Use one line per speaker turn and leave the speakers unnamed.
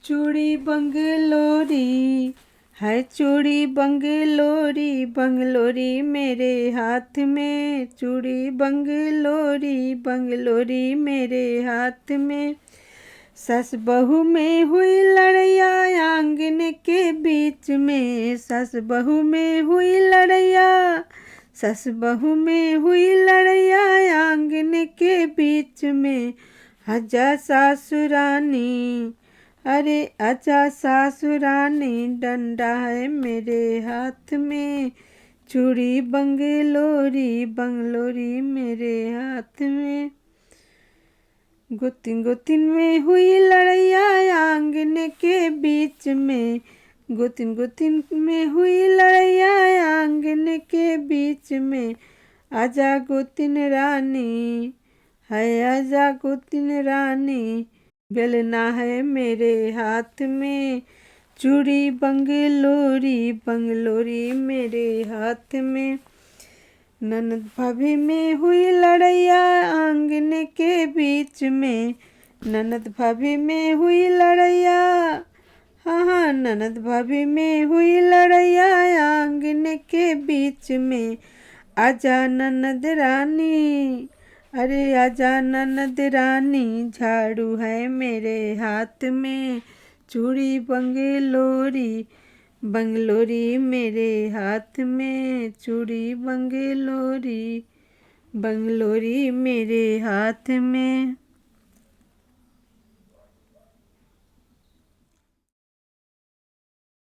चूड़ी बंगलोरी है, चूड़ी बंगलोरी, बंगलोरी मेरे हाथ में, चूड़ी बंगलोरी, बंगलोरी मेरे हाथ में। सस बहू में हुई लड़ैया आंगन के बीच में, सस बहू में हुई लड़ैया, सस बहू में हुई लड़ैया आंगन के बीच में। आजा सासुरानी, अरे आजा सासुरानी, डंडा है मेरे हाथ में, चूड़ी बंगलोरी, बंगलोरी मेरे हाथ में। गुतिन गुतिन में हुई लड़ैया आंगन के बीच में, गुतिन गुतिन में हुई लड़ैया आंगन के बीच में। आजा गुतिन रानी, है आजा गुतिन रानी, बेलना है मेरे हाथ में, चूड़ी बंगलोरी, बंगलोरी मेरे हाथ में। ननद भाभी में हुई लड़ैया आंगन के बीच में, ननद भाभी में हुई लड़ैया, हाँ हाँ ननद भाभी में हुई लड़ैया आंगन के बीच में। आजा ननद रानी, अरे आजा ननद रानी, झाड़ू है मेरे हाथ में, चूड़ी बंगलोरी, बंगलोरी मेरे हाथ में, चूड़ी बंगलोरी, बंगलोरी मेरे हाथ में।